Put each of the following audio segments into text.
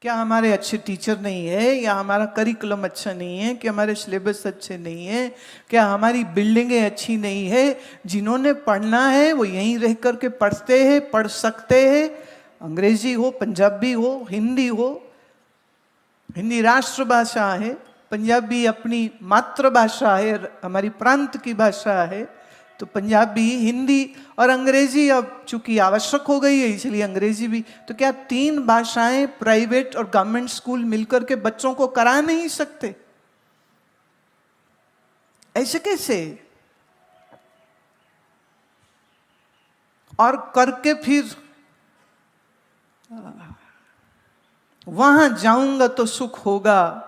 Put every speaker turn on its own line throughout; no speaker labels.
क्या हमारे अच्छे टीचर नहीं है, या हमारा करिकुलम अच्छा नहीं है, कि हमारे सिलेबस अच्छे नहीं है, क्या हमारी बिल्डिंगें अच्छी नहीं है? जिन्होंने पढ़ना है वो यहीं रह करके पढ़ते हैं, पढ़ सकते हैं। अंग्रेजी हो, पंजाबी हो, हिंदी हो। हिंदी राष्ट्रभाषा है, पंजाबी अपनी मातृभाषा है, हमारी प्रांत की भाषा है। तो पंजाबी, हिंदी और अंग्रेजी अब चूंकि आवश्यक हो गई है, इसलिए अंग्रेजी भी। तो क्या 3 भाषाएं प्राइवेट और गवर्नमेंट स्कूल मिलकर के बच्चों को करा नहीं सकते? ऐसे कैसे? और करके फिर वहां जाऊंगा तो सुख होगा,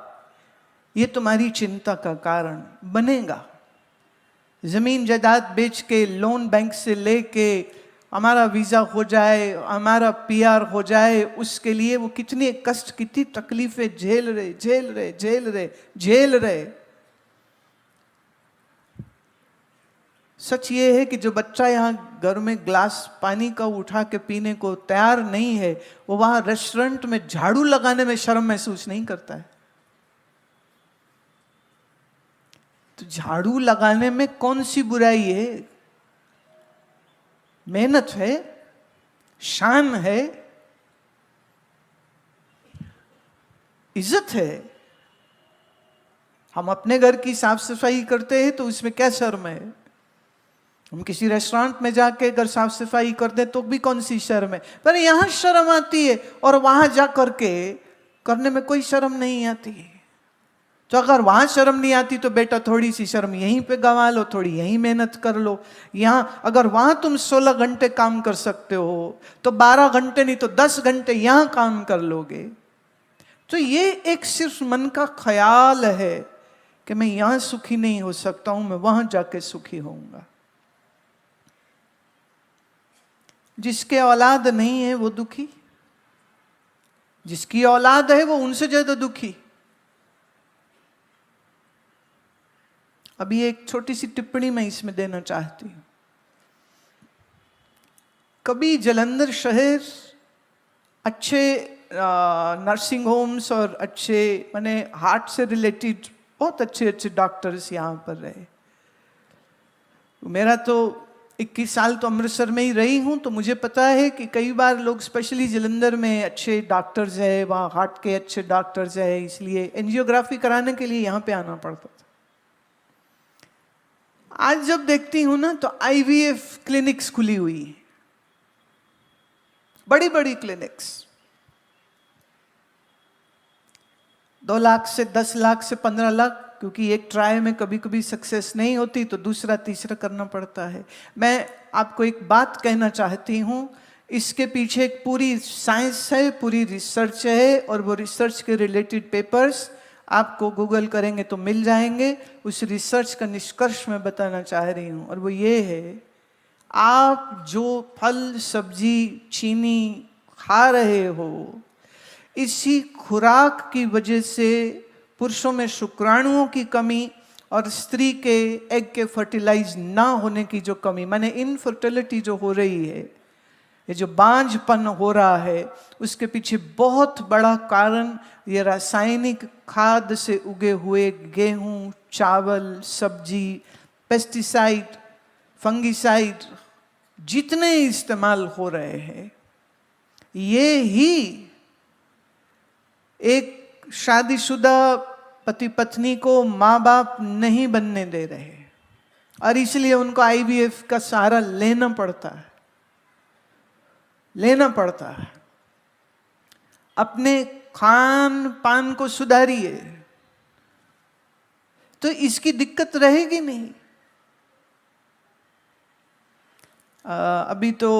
ये तुम्हारी चिंता का कारण बनेगा। जमीन जायदाद बेच के, लोन बैंक से लेके हमारा वीजा हो जाए, हमारा पीआर हो जाए, उसके लिए वो कितने कष्ट, कितनी तकलीफें झेल रहे। सच ये है कि जो बच्चा यहाँ घर में ग्लास पानी का उठा के पीने को तैयार नहीं है, वो वहां रेस्टोरेंट में झाड़ू लगाने में शर्म महसूस नहीं करता है। तो झाड़ू लगाने में कौन सी बुराई है? मेहनत है, शान है, इज्जत है। हम अपने घर की साफ सफाई करते हैं तो उसमें क्या शर्म है? हम किसी रेस्टोरेंट में जाके अगर साफ सफाई कर दे तो भी कौन सी शर्म है? पर यहां शर्म आती है, और वहां जा करके करने में कोई शर्म नहीं आती। तो अगर वहां शर्म नहीं आती तो बेटा थोड़ी सी शर्म यहीं पे गंवा लो, थोड़ी यहीं मेहनत कर लो। यहां अगर वहां तुम 16 घंटे काम कर सकते हो, तो 12 घंटे नहीं तो 10 घंटे यहां काम कर लोगे। तो ये एक सिर्फ मन का ख्याल है कि मैं यहां सुखी नहीं हो सकता हूं, मैं वहां जाके सुखी होऊंगा। जिसके औलाद नहीं है वो दुखी, जिसकी औलाद है वो उनसे ज्यादा दुखी। अभी एक छोटी सी टिप्पणी मैं इसमें देना चाहती हूं। कभी जालंधर शहर अच्छे नर्सिंग होम्स और अच्छे माने हार्ट से रिलेटेड बहुत अच्छे अच्छे डॉक्टर्स यहां पर रहे। मेरा तो 21 साल तो अमृतसर में ही रही हूं, तो मुझे पता है कि कई बार लोग स्पेशली जालंधर में अच्छे डॉक्टर्स है, वहाँ हार्ट के अच्छे डॉक्टर्स है, इसलिए एंजियोग्राफी कराने के लिए यहाँ पे आना पड़ता था। आज जब देखती हूँ ना तो आईवीएफ क्लिनिक्स खुली हुई है, बड़ी बड़ी क्लिनिक्स, 2 लाख से 10 लाख से 15 लाख, क्योंकि एक ट्राई में कभी कभी सक्सेस नहीं होती तो दूसरा तीसरा करना पड़ता है। मैं आपको एक बात कहना चाहती हूँ, इसके पीछे एक पूरी साइंस है, पूरी रिसर्च है, और वो रिसर्च के रिलेटेड पेपर्स आपको गूगल करेंगे तो मिल जाएंगे। उस रिसर्च का निष्कर्ष मैं बताना चाह रही हूँ, और वो ये है, आप जो फल सब्जी चीनी खा रहे हो, इसी खुराक की वजह से पुरुषों में शुक्राणुओं की कमी और स्त्री के एग के फर्टिलाइज ना होने की जो कमी, माने इनफर्टिलिटी जो हो रही है, ये जो बांझपन हो रहा है, उसके पीछे बहुत बड़ा कारण ये रासायनिक खाद से उगे हुए गेहूं, चावल, सब्जी, पेस्टिसाइड, फंगिसाइड जितने इस्तेमाल हो रहे हैं, ये ही एक शादीशुदा पति पत्नी को माँ बाप नहीं बनने दे रहे, और इसलिए उनको आईवीएफ का सहारा लेना पड़ता है। अपने खान पान को सुधारिए तो इसकी दिक्कत रहेगी नहीं। अभी तो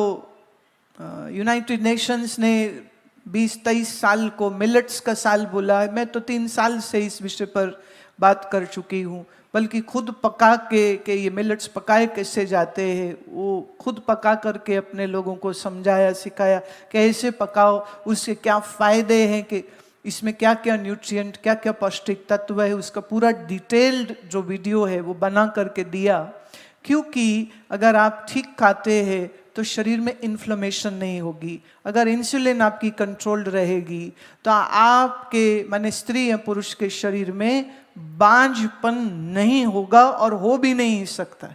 यूनाइटेड नेशंस ने 20-23 साल को मिलेट्स का साल बोला है। मैं तो 3 साल से इस विषय पर बात कर चुकी हूँ, बल्कि खुद पका के ये मिलेट्स पकाए कैसे जाते हैं, वो खुद पका करके अपने लोगों को समझाया सिखाया कैसे पकाओ, उसके क्या फ़ायदे हैं, कि इसमें क्या क्या न्यूट्रिएंट, क्या क्या पौष्टिक तत्व है, उसका पूरा डिटेल्ड जो वीडियो है वो बना करके दिया। क्योंकि अगर आप ठीक खाते हैं तो शरीर में इन्फ्लेमेशन नहीं होगी। अगर इंसुलिन आपकी कंट्रोल्ड रहेगी तो आपके माने स्त्री या पुरुष के शरीर में बांझपन नहीं होगा और हो भी नहीं सकता।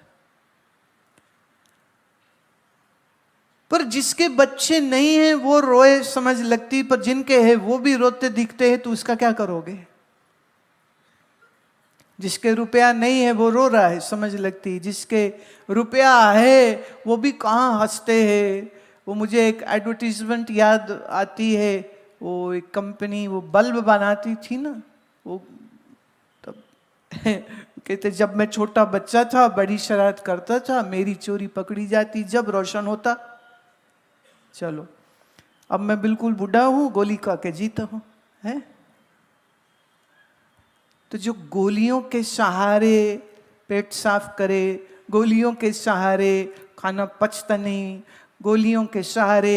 पर जिसके बच्चे नहीं हैं वो रोए समझ लगती, पर जिनके हैं वो भी रोते दिखते हैं, तो उसका क्या करोगे? जिसके रुपया नहीं है वो रो रहा है समझ लगती, जिसके रुपया है वो भी कहाँ हंसते हैं। वो मुझे एक एडवर्टीजमेंट याद आती है, वो एक कंपनी वो बल्ब बनाती थी ना, वो तब कहते जब मैं छोटा बच्चा था बड़ी शरारत करता था, मेरी चोरी पकड़ी जाती जब रोशन होता। चलो अब मैं बिल्कुल बूढ़ा हूं, गोली खा के जीता हूं, है? तो जो गोलियों के सहारे पेट साफ करे, गोलियों के सहारे खाना पचता नहीं, गोलियों के सहारे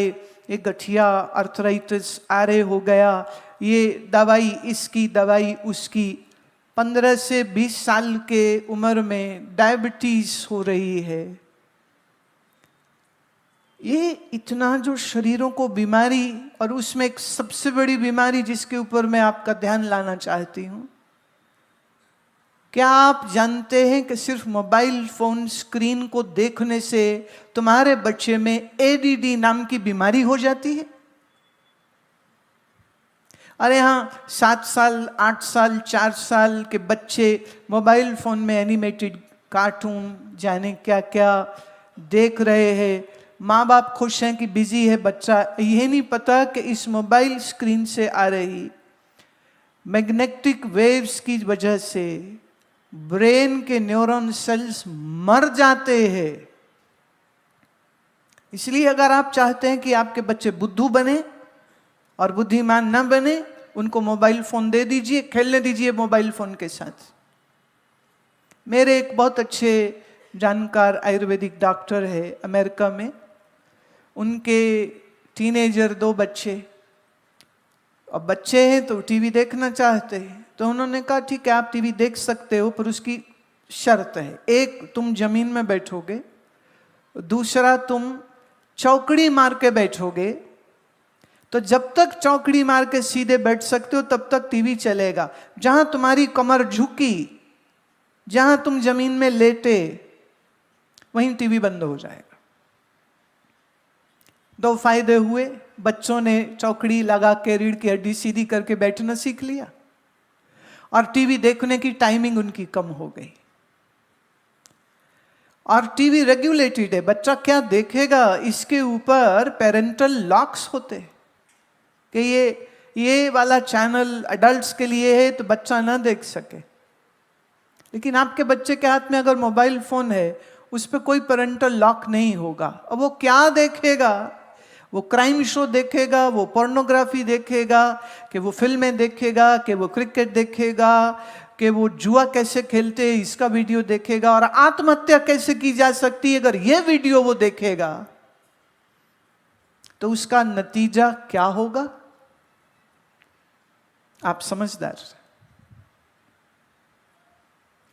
ये गठिया अर्थराइटिस आरे हो गया, ये दवाई इसकी दवाई उसकी, 15 से 20 साल के उम्र में डायबिटीज हो रही है। ये इतना जो शरीरों को बीमारी, और उसमें एक सबसे बड़ी बीमारी जिसके ऊपर मैं आपका ध्यान लाना चाहती हूं, क्या आप जानते हैं कि सिर्फ मोबाइल फोन स्क्रीन को देखने से तुम्हारे बच्चे में एडीडी नाम की बीमारी हो जाती है? अरे हाँ, 7 साल 8 साल 4 साल के बच्चे मोबाइल फोन में एनिमेटेड कार्टून जाने क्या क्या देख रहे हैं। माँ बाप खुश हैं कि बिजी है बच्चा, ये नहीं पता कि इस मोबाइल स्क्रीन से आ रही मैग्नेटिक वेव्स की वजह से ब्रेन के न्यूरॉन सेल्स मर जाते हैं। इसलिए अगर आप चाहते हैं कि आपके बच्चे बुद्धू बने और बुद्धिमान न बने, उनको मोबाइल फोन दे दीजिए, खेलने दीजिए मोबाइल फोन के साथ। मेरे एक बहुत अच्छे जानकार आयुर्वेदिक डॉक्टर है अमेरिका में, उनके टीनेजर 2 बच्चे, अब बच्चे हैं तो टीवी देखना चाहते हैं, तो उन्होंने कहा ठीक है आप टीवी देख सकते हो, पर उसकी शर्त है, एक तुम जमीन में बैठोगे, दूसरा तुम चौकड़ी मार के बैठोगे। तो जब तक चौकड़ी मार के सीधे बैठ सकते हो तब तक टीवी चलेगा। जहां तुम्हारी कमर झुकी, जहां तुम जमीन में लेटे, वहीं टीवी बंद हो जाएगा। 2 फायदे हुए, बच्चों ने चौकड़ी लगा के रीढ़ की हड्डी सीधी करके बैठना सीख लिया, और टीवी देखने की टाइमिंग उनकी कम हो गई। और टीवी रेगुलेटेड है, बच्चा क्या देखेगा इसके ऊपर पेरेंटल लॉक्स होते कि ये वाला चैनल अडल्ट्स के लिए है तो बच्चा ना देख सके। लेकिन आपके बच्चे के हाथ में अगर मोबाइल फोन है, उस पर कोई पेरेंटल लॉक नहीं होगा। अब वो क्या देखेगा? वो क्राइम शो देखेगा, वो पोर्नोग्राफी देखेगा, कि वो फिल्में देखेगा, कि वो क्रिकेट देखेगा, कि वो जुआ कैसे खेलते हैं इसका वीडियो देखेगा, और आत्महत्या कैसे की जा सकती है अगर ये वीडियो वो देखेगा, तो उसका नतीजा क्या होगा? आप समझदार।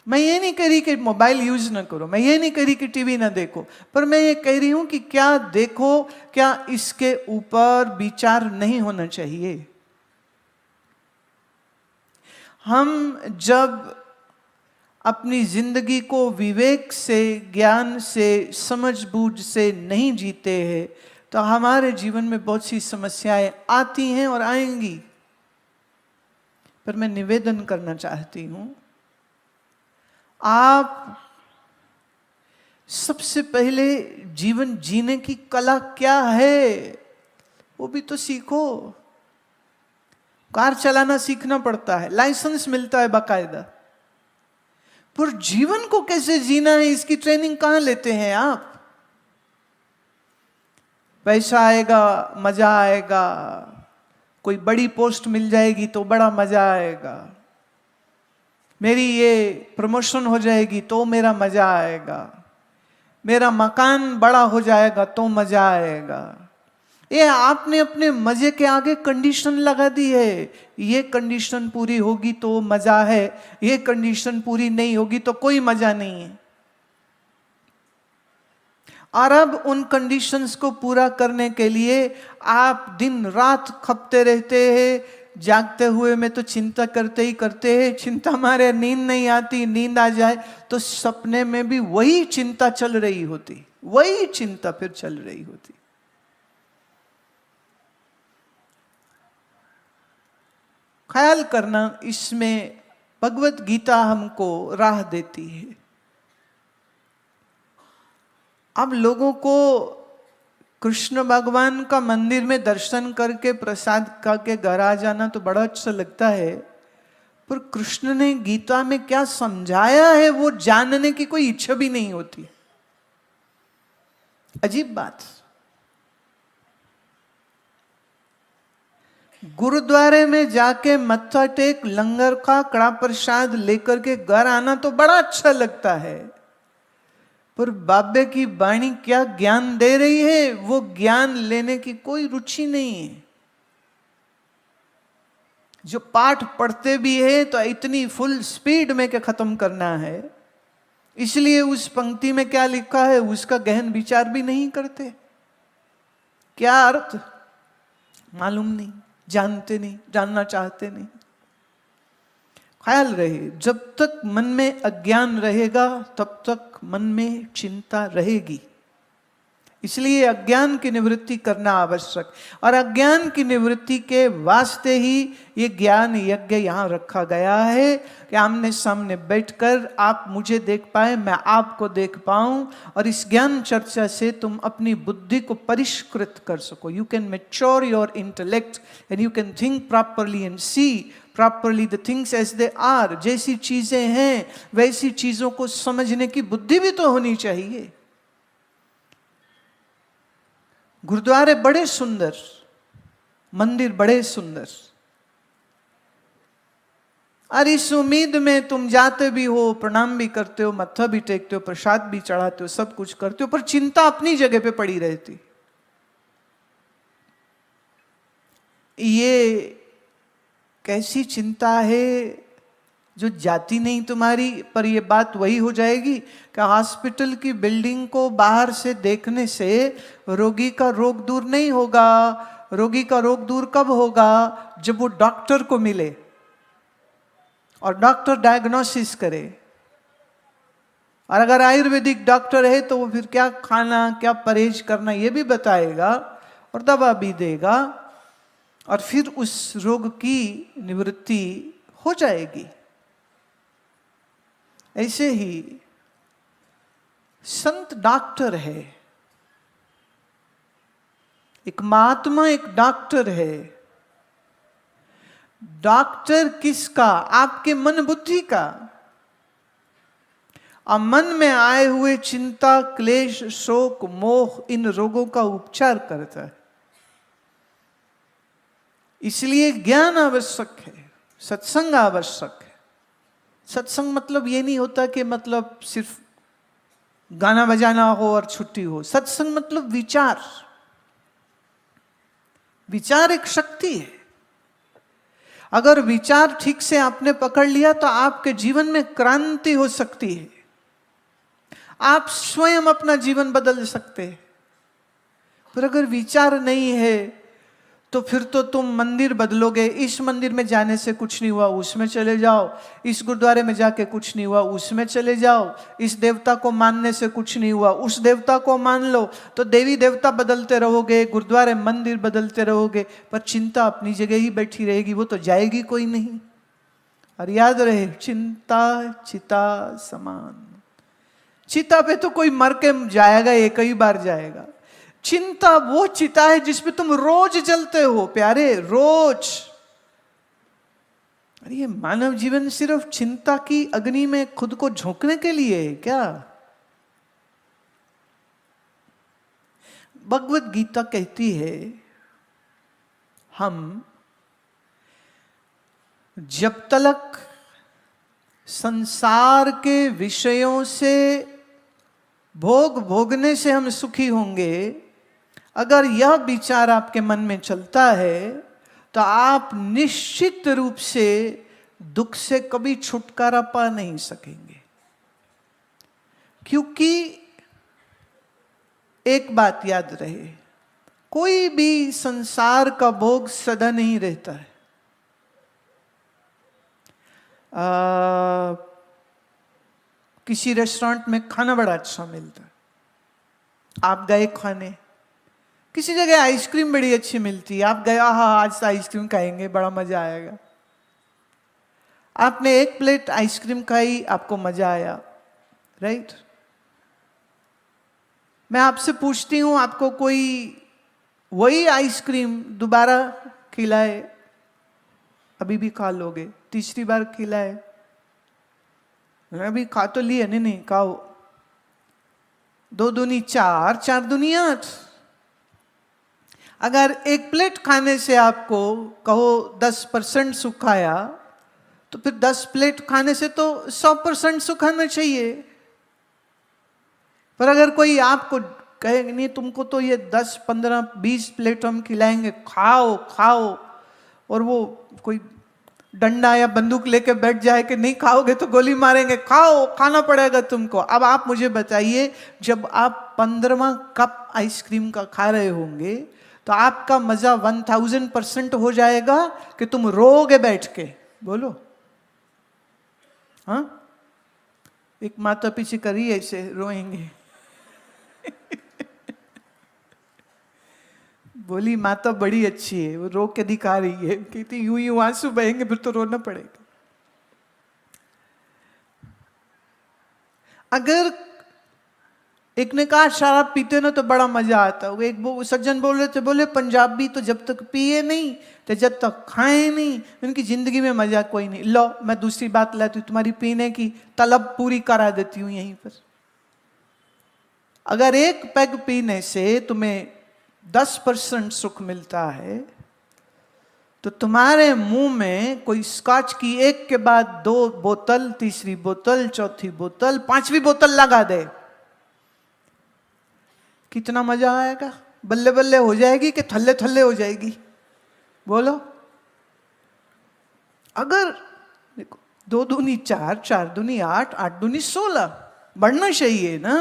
मैं ये नहीं कह रही कि मोबाइल यूज ना करो, मैं ये नहीं कह रही कि टीवी ना देखो, पर मैं ये कह रही हूं कि क्या देखो, क्या इसके ऊपर विचार नहीं होना चाहिए। हम जब अपनी जिंदगी को विवेक से, ज्ञान से, समझबूझ से नहीं जीते हैं, तो हमारे जीवन में बहुत सी समस्याएं आती हैं और आएंगी। पर मैं निवेदन करना चाहती हूं, आप सबसे पहले जीवन जीने की कला क्या है वो भी तो सीखो। कार चलाना सीखना पड़ता है, लाइसेंस मिलता है बाकायदा, पर जीवन को कैसे जीना है इसकी ट्रेनिंग कहां लेते हैं आप? पैसा आएगा, मजा आएगा, कोई बड़ी पोस्ट मिल जाएगी तो बड़ा मजा आएगा, मेरी ये प्रमोशन हो जाएगी तो मेरा मजा आएगा, मेरा मकान बड़ा हो जाएगा तो मजा आएगा। ये आपने अपने मजे के आगे कंडीशन लगा दी है। ये कंडीशन पूरी होगी तो मजा है, ये कंडीशन पूरी नहीं होगी तो कोई मजा नहीं है। और अब उन कंडीशंस को पूरा करने के लिए आप दिन रात खपते रहते हैं। जागते हुए में तो चिंता करते ही करते हैं, चिंता मारे नींद नहीं आती, नींद आ जाए तो सपने में भी वही चिंता चल रही होती, वही चिंता फिर चल रही होती। ख्याल करना, इसमें भगवत गीता हमको राह देती है। अब लोगों को कृष्ण भगवान का मंदिर में दर्शन करके प्रसाद खा के घर आ जाना तो बड़ा अच्छा लगता है, पर कृष्ण ने गीता में क्या समझाया है वो जानने की कोई इच्छा भी नहीं होती। अजीब बात। गुरुद्वारे में जाके मत्था टेक, लंगर का कड़ा प्रसाद लेकर के घर आना तो बड़ा अच्छा लगता है, पर बाबे की वाणी क्या ज्ञान दे रही है वो ज्ञान लेने की कोई रुचि नहीं है। जो पाठ पढ़ते भी है तो इतनी फुल स्पीड में क्या खत्म करना है, इसलिए उस पंक्ति में क्या लिखा है उसका गहन विचार भी नहीं करते। क्या अर्थ मालूम नहीं, जानते नहीं, जानना चाहते नहीं। ख्याल रहे, जब तक मन में अज्ञान रहेगा तब तक मन में चिंता रहेगी। इसलिए अज्ञान की निवृत्ति करना आवश्यक, और अज्ञान की निवृत्ति के वास्ते ही ये ज्ञान यज्ञ यहाँ रखा गया है कि आमने सामने बैठकर आप मुझे देख पाए, मैं आपको देख पाऊं, और इस ज्ञान चर्चा से तुम अपनी बुद्धि को परिष्कृत कर सको। You can mature your intellect and you can think properly and see properly the things as they are. जैसी चीजें हैं वैसी चीजों को समझने की बुद्धि भी तो होनी चाहिए। गुरुद्वारे बड़े सुंदर, मंदिर बड़े सुंदर, और इस उम्मीद में तुम जाते भी हो, प्रणाम भी करते हो, मत्था भी टेकते हो, प्रसाद भी चढ़ाते हो, सब कुछ करते हो, पर चिंता अपनी जगह पे पड़ी रहती। ये कैसी चिंता है जो जाती नहीं तुम्हारी। पर यह बात वही हो जाएगी कि हॉस्पिटल की बिल्डिंग को बाहर से देखने से रोगी का रोग दूर नहीं होगा। रोगी का रोग दूर कब होगा? जब वो डॉक्टर को मिले और डॉक्टर डायग्नोसिस करे। और अगर आयुर्वेदिक डॉक्टर है तो वो फिर क्या खाना, क्या परहेज करना ये भी बताएगा और दवा भी देगा, और फिर उस रोग की निवृत्ति हो जाएगी। ऐसे ही संत डॉक्टर है, एक महात्मा एक डॉक्टर है। डॉक्टर किसका? आपके मन बुद्धि का। और मन में आए हुए चिंता, क्लेश, शोक, मोह, इन रोगों का उपचार करता है। इसलिए ज्ञान आवश्यक है, सत्संग आवश्यक है। सत्संग मतलब ये नहीं होता कि मतलब सिर्फ गाना बजाना हो और छुट्टी हो। सत्संग मतलब विचार। विचार एक शक्ति है। अगर विचार ठीक से आपने पकड़ लिया तो आपके जीवन में क्रांति हो सकती है। आप स्वयं अपना जीवन बदल सकते हैं। पर अगर विचार नहीं है तो फिर तो तुम मंदिर बदलोगे। इस मंदिर में जाने से कुछ नहीं हुआ, उसमें चले जाओ। इस गुरुद्वारे में जाके कुछ नहीं हुआ, उसमें चले जाओ। इस देवता को मानने से कुछ नहीं हुआ, उस देवता को मान लो। तो देवी देवता बदलते रहोगे, गुरुद्वारे मंदिर बदलते रहोगे, पर चिंता अपनी जगह ही बैठी रहेगी, वो तो जाएगी कोई नहीं। और याद रहे, चिंता चिता समान। चिता पे तो कोई मर के जाएगा, एक ही बार जाएगा। चिंता वो चिता है जिसपे तुम रोज जलते हो प्यारे, रोज। अरे ये मानव जीवन सिर्फ चिंता की अग्नि में खुद को झोंकने के लिए है क्या? भगवत गीता कहती है, हम जब तक संसार के विषयों से भोगने से हम सुखी होंगे, अगर यह विचार आपके मन में चलता है तो आप निश्चित रूप से दुख से कभी छुटकारा पा नहीं सकेंगे। क्योंकि एक बात याद रहे, कोई भी संसार का भोग सदा नहीं रहता है। किसी रेस्टोरेंट में खाना बड़ा अच्छा मिलता है, आप गए खाने, किसी जगह आइसक्रीम बड़ी अच्छी मिलती है, आप गए, हाँ आज तो आइसक्रीम खाएंगे, बड़ा मजा आएगा। आपने एक प्लेट आइसक्रीम खाई, आपको मजा आया, राइट? मैं आपसे पूछती हूं, आपको कोई वही आइसक्रीम दोबारा खिलाए, अभी भी खा लोगे? तीसरी बार खिलाए, अभी खा तो लिए, नहीं खाओ, 2 दूनी 4, 4 दूनी 8। अगर एक प्लेट खाने से आपको कहो 10% सुख आया, तो फिर 10 प्लेट खाने से तो 100% सुख आना चाहिए। पर अगर कोई आपको कहे नहीं, तुमको तो ये 10, 15, 20 प्लेट हम खिलाएंगे, खाओ खाओ, और वो कोई डंडा या बंदूक लेके बैठ जाए कि नहीं खाओगे तो गोली मारेंगे, खाओ, खाना पड़ेगा तुमको। अब आप मुझे बताइए, जब आप 15वां कप आइसक्रीम का खा रहे होंगे तो आपका मजा 1000% हो जाएगा कि तुम रोगे बैठ के? बोलो हाँ? एक माता पीछे करिए, ऐसे रोएंगे। बोली माता बड़ी अच्छी है, वो रो के दिखा रही है, कहती यूं यूं आंसू बहेंगे फिर तो रोना पड़ेगा। अगर एक ने कहा शराब पीते ना तो बड़ा मजा आता है, एक वो सज्जन बोल रहे थे, बोले पंजाबी तो जब तक पिए नहीं तो जब तक खाए नहीं उनकी जिंदगी में मजा कोई नहीं। लो मैं दूसरी बात लाती हूँ, तुम्हारी पीने की तलब पूरी करा देती हूँ यहीं पर। अगर एक पैग पीने से तुम्हें 10% सुख मिलता है, तो तुम्हारे मुंह में कोई स्कॉच की एक के बाद 2 बोतल, तीसरी बोतल, चौथी बोतल, 5वीं बोतल लगा दे, कितना मजा आएगा? बल्ले बल्ले हो जाएगी कि थल्ले थल्ले हो जाएगी? बोलो। अगर देखो 2 दूनी 4, 4 दूनी 8, 8 दूनी 16, बढ़ना चाहिए ना।